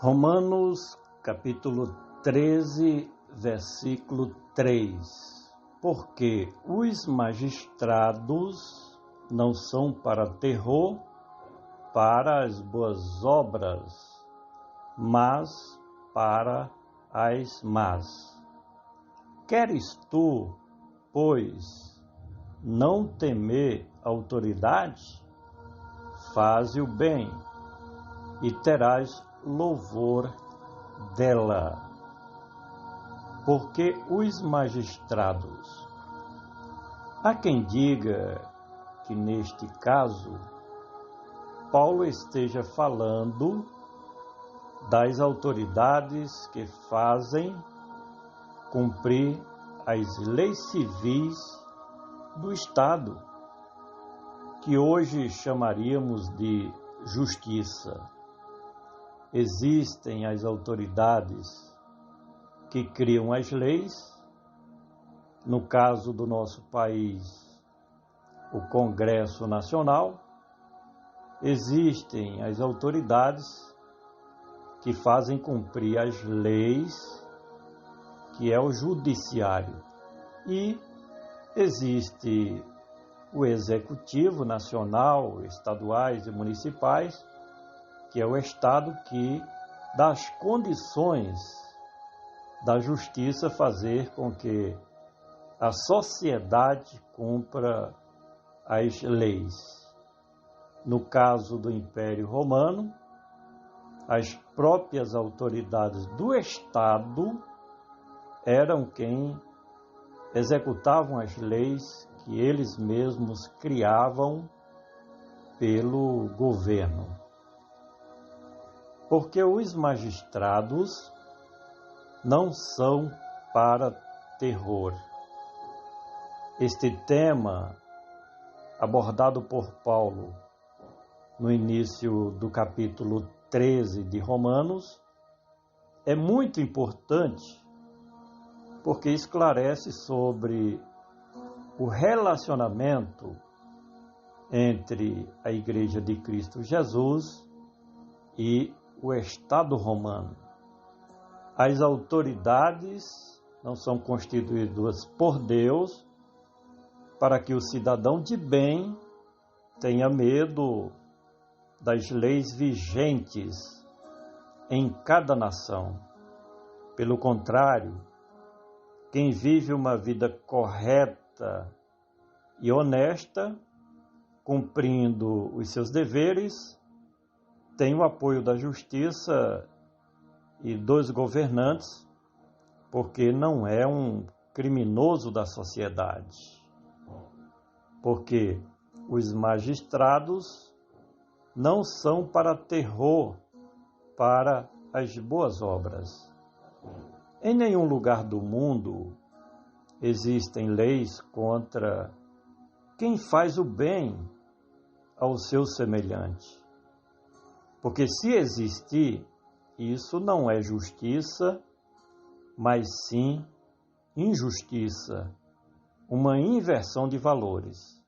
Romanos capítulo 13, versículo 3. Porque os magistrados não são para terror, para as boas obras, mas para as más. Queres tu, pois, não temer autoridade? Faze o bem e terás louvor dela. Porque os magistrados, há quem diga que neste caso Paulo esteja falando das autoridades que fazem cumprir as leis civis do Estado, que hoje chamaríamos de justiça. Existem as autoridades que criam as leis, no caso do nosso país, o Congresso Nacional. Existem as autoridades que fazem cumprir as leis, que é o Judiciário. E existe o Executivo Nacional, estaduais e municipais, que é o Estado que dá as condições da justiça fazer com que a sociedade cumpra as leis. No caso do Império Romano, as próprias autoridades do Estado eram quem executavam as leis que eles mesmos criavam pelo governo. Porque os magistrados não são para terror. Este tema, abordado por Paulo no início do capítulo 13 de Romanos, é muito importante porque esclarece sobre o relacionamento entre a Igreja de Cristo Jesus e o Estado romano. As autoridades não são constituídas por Deus para que o cidadão de bem tenha medo das leis vigentes em cada nação. Pelo contrário, quem vive uma vida correta e honesta, cumprindo os seus deveres, tem o apoio da justiça e dos governantes, porque não é um criminoso da sociedade. Porque os magistrados não são para terror, para as boas obras. Em nenhum lugar do mundo existem leis contra quem faz o bem ao seu semelhante. Porque se existir, isso não é justiça, mas sim injustiça, uma inversão de valores.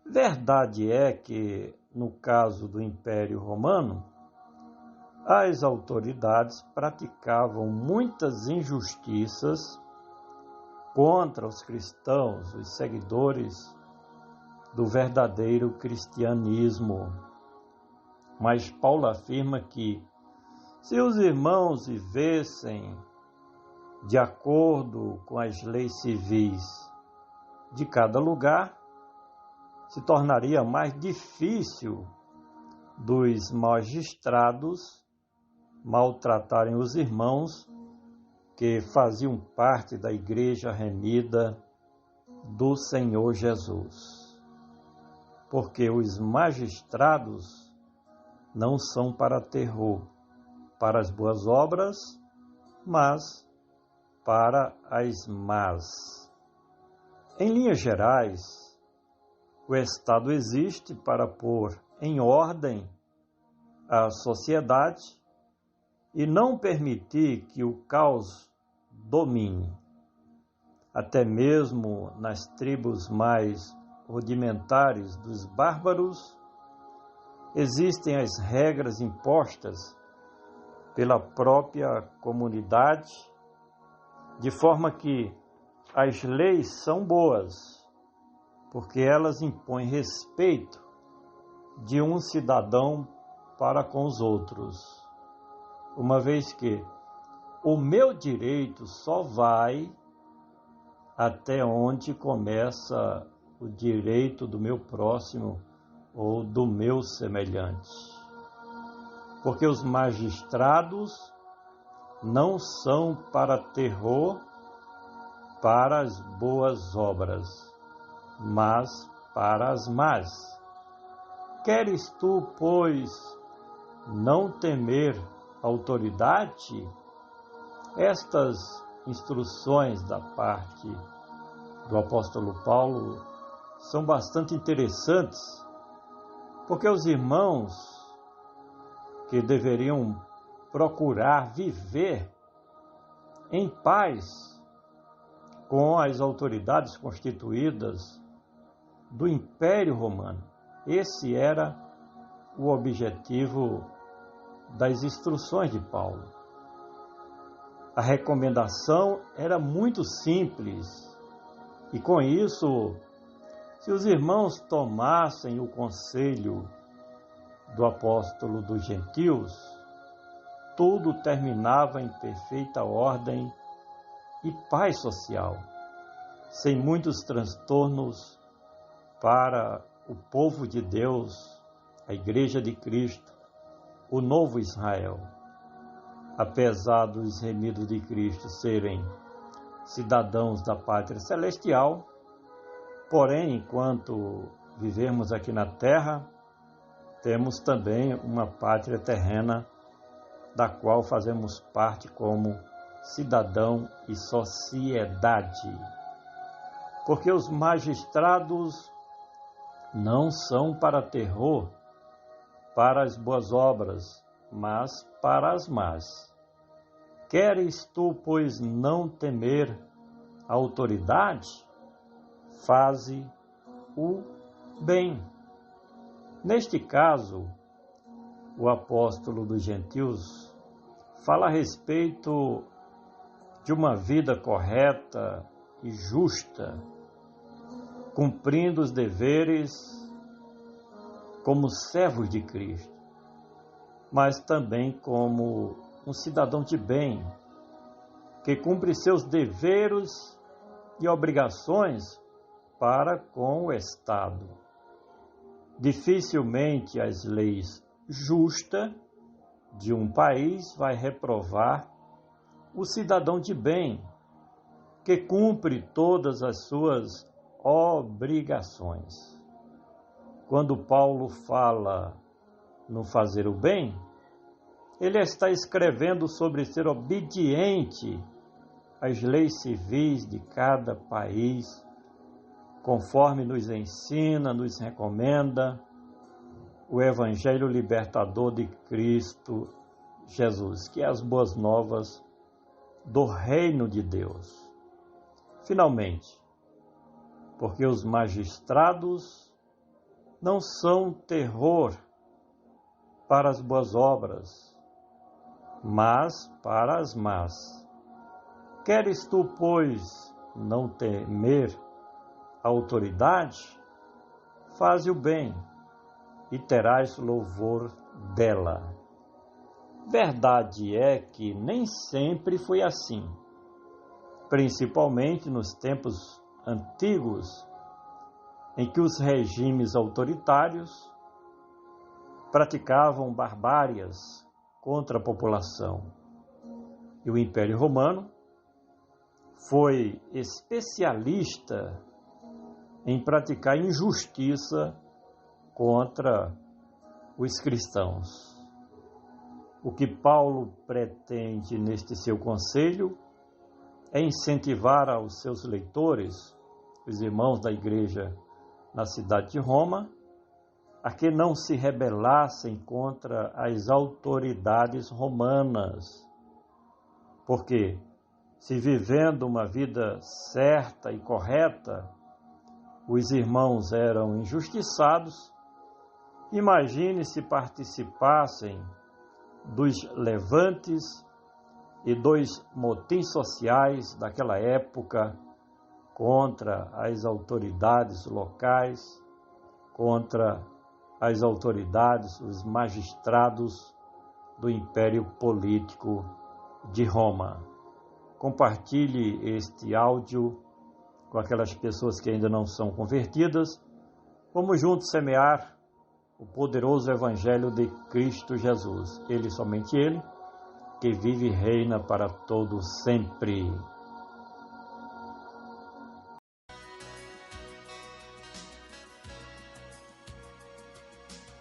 Verdade é que, no caso do Império Romano, as autoridades praticavam muitas injustiças contra os cristãos, os seguidores do verdadeiro cristianismo. Mas Paulo afirma que, se os irmãos vivessem de acordo com as leis civis de cada lugar, se tornaria mais difícil dos magistrados maltratarem os irmãos que faziam parte da igreja remida do Senhor Jesus. Porque os magistrados não são para terror, para as boas obras, mas para as más. Em linhas gerais, o Estado existe para pôr em ordem a sociedade e não permitir que o caos domine. Até mesmo nas tribos mais rudimentares dos bárbaros, existem as regras impostas pela própria comunidade, de forma que as leis são boas, porque elas impõem respeito de um cidadão para com os outros, uma vez que o meu direito só vai até onde começa o direito do meu próximo ou do meu semelhante. Porque os magistrados não são para terror para as boas obras, mas para as más. Queres tu, pois, não temer autoridade? Estas instruções da parte do apóstolo Paulo são bastante interessantes, porque os irmãos que deveriam procurar viver em paz com as autoridades constituídas do Império Romano. Esse era o objetivo das instruções de Paulo. A recomendação era muito simples e, com isso, se os irmãos tomassem o conselho do apóstolo dos gentios, tudo terminava em perfeita ordem e paz social, sem muitos transtornos para o povo de Deus, a Igreja de Cristo, o novo Israel. Apesar dos remidos de Cristo serem cidadãos da pátria celestial, porém, enquanto vivemos aqui na terra, temos também uma pátria terrena, da qual fazemos parte como cidadão e sociedade. Porque os magistrados não são para terror, para as boas obras, mas para as más. Queres tu, pois, não temer a autoridade? Faze o bem. Neste caso, o apóstolo dos gentios fala a respeito de uma vida correta e justa, cumprindo os deveres como servos de Cristo, mas também como um cidadão de bem, que cumpre seus deveres e obrigações para com o Estado. Dificilmente as leis justas de um país vai reprovar o cidadão de bem, que cumpre todas as suas obrigações. Quando Paulo fala no fazer o bem, ele está escrevendo sobre ser obediente às leis civis de cada país, conforme nos ensina, nos recomenda o Evangelho libertador de Cristo Jesus, que é as boas novas do reino de Deus. Finalmente, porque os magistrados não são terror para as boas obras, mas para as más. Queres tu, pois, não temer a autoridade? Faze o bem e terás louvor dela. Verdade é que nem sempre foi assim, principalmente nos tempos antigos, em que os regimes autoritários praticavam barbárias contra a população. E o Império Romano foi especialista em praticar injustiça contra os cristãos. O que Paulo pretende neste seu conselho é incentivar aos seus leitores, os irmãos da igreja na cidade de Roma, a que não se rebelassem contra as autoridades romanas. Porque, se vivendo uma vida certa e correta, os irmãos eram injustiçados, imagine se participassem dos levantes e dos motins sociais daquela época contra as autoridades locais, contra as autoridades, os magistrados do Império Político de Roma. Compartilhe este áudio com aquelas pessoas que ainda não são convertidas. Vamos juntos semear o poderoso Evangelho de Cristo Jesus. Ele, somente Ele, que vive e reina para todo sempre.